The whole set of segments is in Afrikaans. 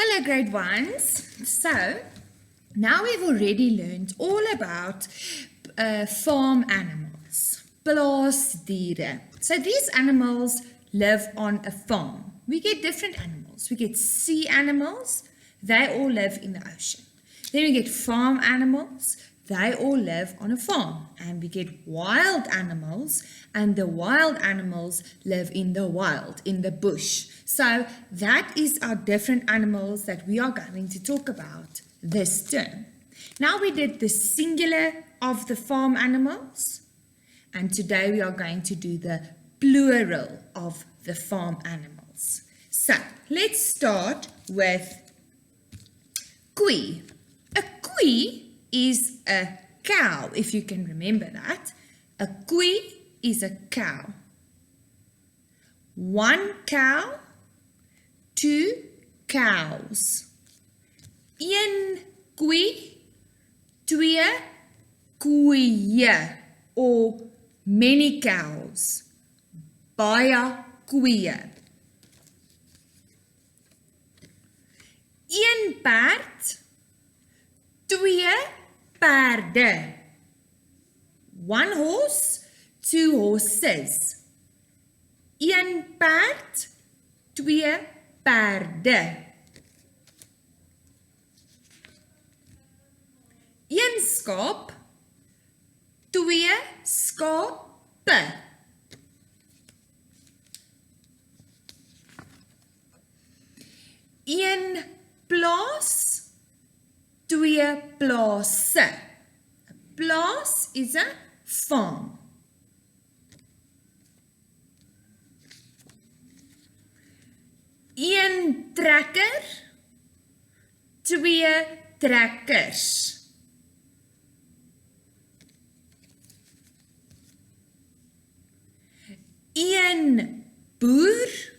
Hello grade ones. So now we've already learned all about farm animals, plaasdiere. So these animals live on a farm. We get different animals. We get sea animals, they all live in the ocean. Then we get farm animals, they all live on a farm. And we get wild animals, and the wild animals live in the wild, in the bush. So that is our different animals that we are going to talk about this term. Now we did the singular of the farm animals, and today we are going to do the plural of the farm animals. So let's start with koei. A koei is a cow, if you can remember that. A koei is a cow. One cow, two cows. Een koei, twee koeie, or many cows. Baie koeie. Een perd, twee perde. One horse, two horses. Een perd, twee perde. Een skaap, twee skape. Een plaas, twee plase. A plaas is a farm. Een trekker, twee trekkers. Een boer,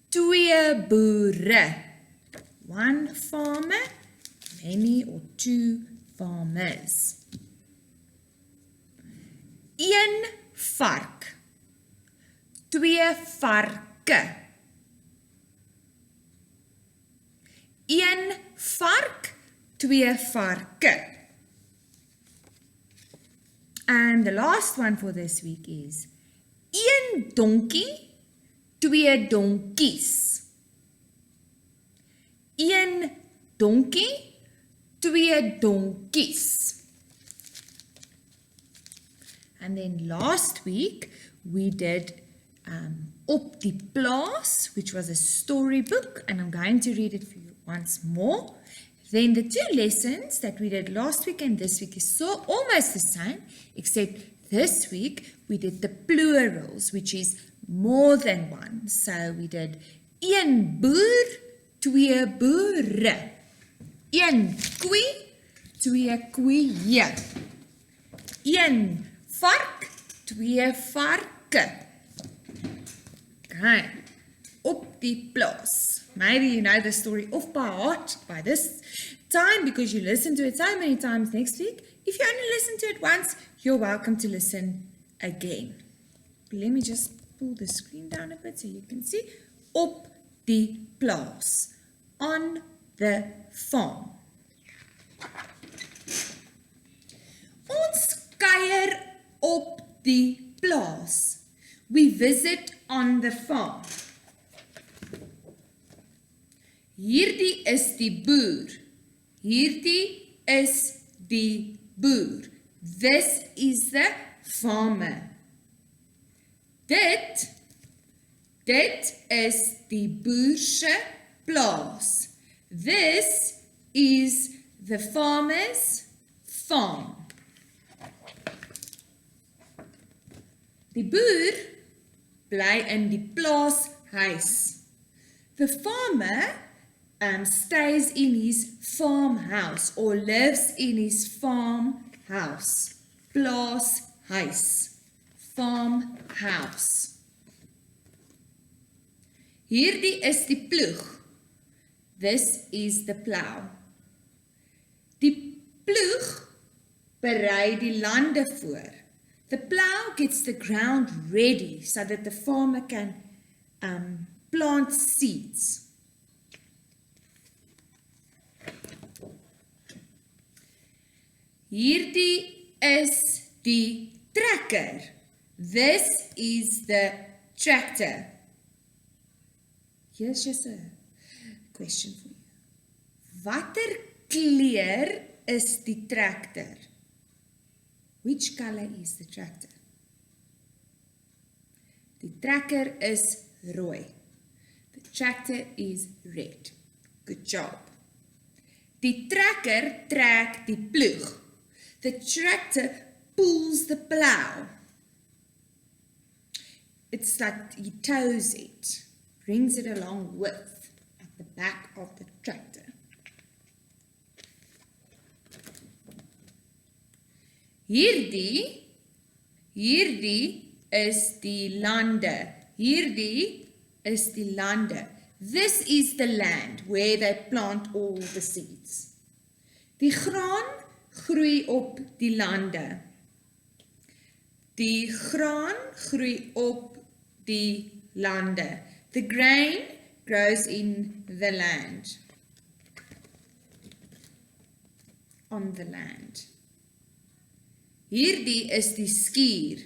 twee boere. One farmer, many or two farmers. Een vark, twee varke. Een vark, twee varke. And the last one for this week is een donkie, twee donkies. Een donkie, twee donkies. And then last week we did Op die Plaas, which was a storybook, and I'm going to read it for you once more. Then the two lessons that we did last week and this week is so almost the same, except this week we did the plurals, which is more than one. So we did een boer, twee boere. Een koei, twee koeie. Een vark, twee varke. Okay, op die plaas. Maybe you know the story off by heart by this time because you listened to it so many times next week. If you only listen to it once, you're welcome to listen again. Let me just pull the screen down a bit so you can see. Op die plaas. On the farm. Ons kuier op die plaas. We visit on the farm. Hierdie is die boer. Hierdie is die boer. This is the farmer. Dit is die boer se plaas. This is the farmer's farm. Die boer bly in die plaashuis. The farmer stays in his farmhouse or lives in his farmhouse. Plaashuis. Farmhouse. Hierdie is die ploeg. This is the plow. Die ploeg berei die lande voor. The plow gets the ground ready so that the farmer can plant seeds. Hierdie is die trekker. This is the tractor. Here's just a question for you. Watter kleur is die tractor? Which color is the tractor? Die trekker is rooi. The tractor is red. Good job. Die trekker trek die ploeg. The tractor pulls the plow. It's like he tows it, brings it along with at the back of the tractor. Hierdie is die lande. Hierdie is die lande. This is the land where they plant all the seeds. Die graan groei op die lande. Die graan groei op die lande. The grain grows in the land. On the land. Hierdie is die skuur.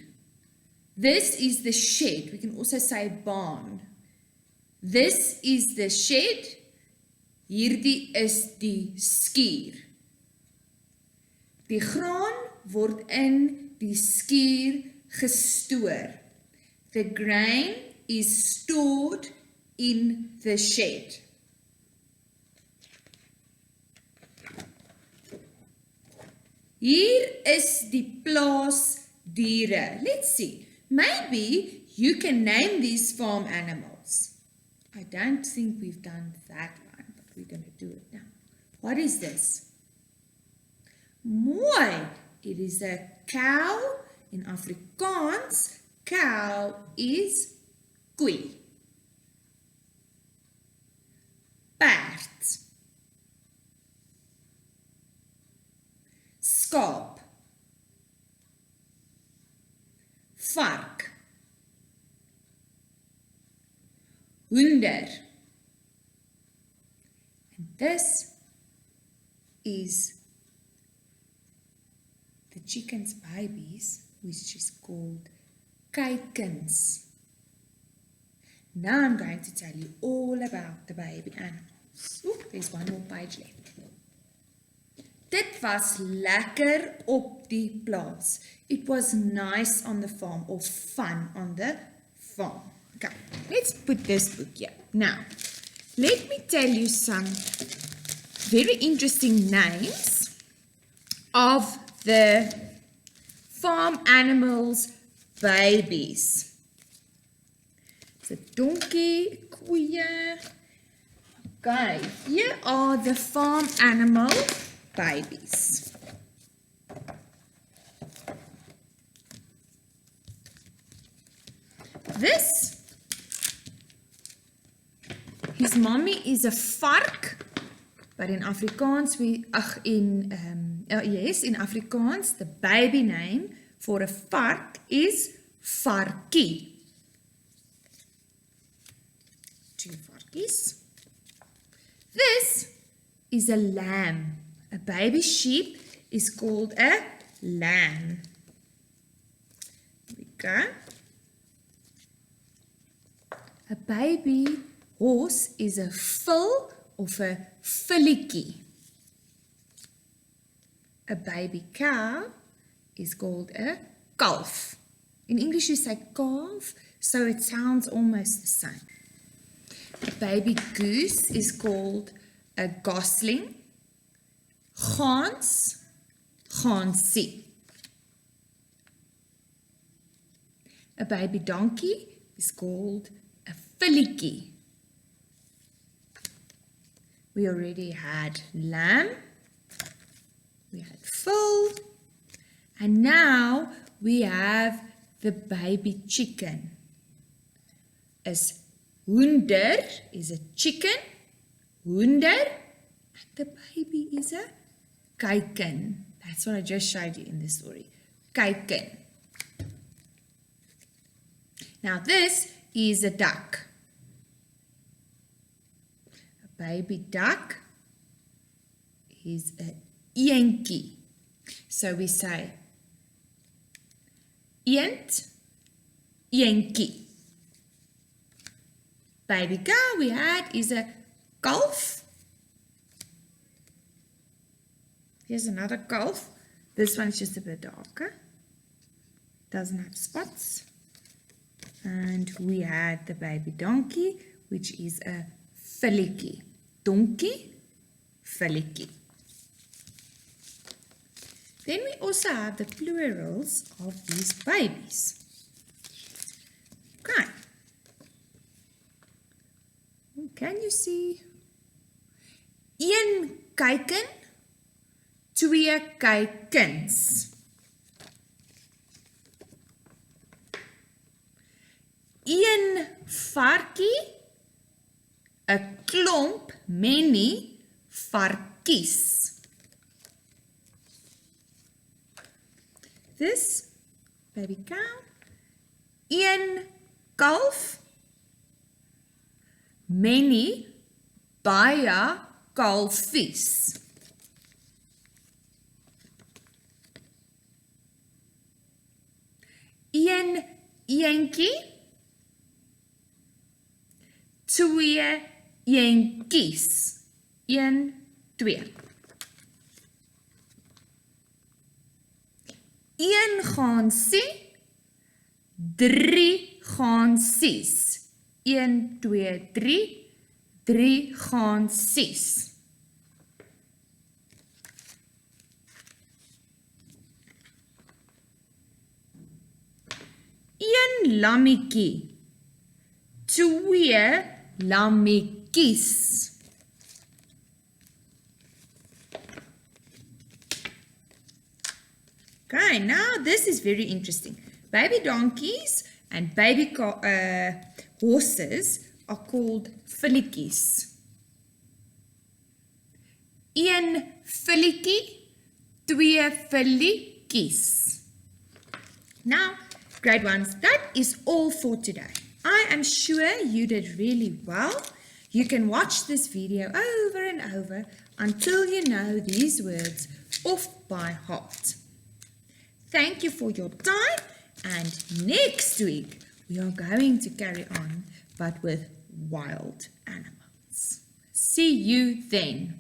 This is the shed. We can also say barn. This is the shed. Hierdie is die skuur. Die graan word in die skuur gestoor. The grain is stored in the shed. Hier is die plaasdiere. Let's see. Maybe you can name these farm animals. I don't think we've done that one, but we're going to do it now. What is this? Mooi. It is a cow. In Afrikaans, cow is koei. Perd. Skaap. Vark. Hoender. And this is the chicken's babies, which is called kuikens. Now I'm going to tell you all about the baby animals. Oeh, there's one more page left. Dit was lekker op die plaas. It was nice on the farm, or fun on the farm. Okay, let's put this book here. Now, let me tell you some very interesting names of the farm animals' babies. So, donkey, koeie. Okay, here are the farm animal babies. This, his mommy is a vark, but in Afrikaans in Afrikaans the baby name for a vark is varkie. Two varkies. This is a lamb. A baby sheep is called a lamb. There we go. A baby horse is a foal of a filletjie. A baby cow is called a kalf. In English you say calf, so it sounds almost the same. A baby goose is called a gosling. Gans, gansie. A baby donkey is called a filletjie. We already had lamb, we had foal, and now we have the baby chicken. As hoender is a chicken, hoender, and the baby is a kuiken. That's what I just showed you in the story. Kuiken. Now this is a duck. A baby duck is a eentjie. So we say eend, eentjie. Baby cow we had is a kalf. Here's another kalf. This one's just a bit darker. Doesn't have spots. And we had the baby donkey, which is a filletjie. Donkey, filletjie. Then we also have the plurals of these babies. Okay. Can you see? Een kuiken, twee kuikens. Een varkie, 'n klomp, many varkies. This baby cow, een kalf, many, baie kalfies. Een eentjie, twee eentjies. 1, 2. Een gansie, 3 gansies. 1, 2, 3. 3 gansies. Een lammetjie, 2 lammetjies. Okay, now this is very interesting. Baby donkeys and baby horses are called filletjies. Een filletjie, 2 filletjies. Now, grade ones, that is all for today. I am sure you did really well. You can watch this video over and over until you know these words off by heart. Thank you for your time, and next week we are going to carry on, but with wild animals. See you then.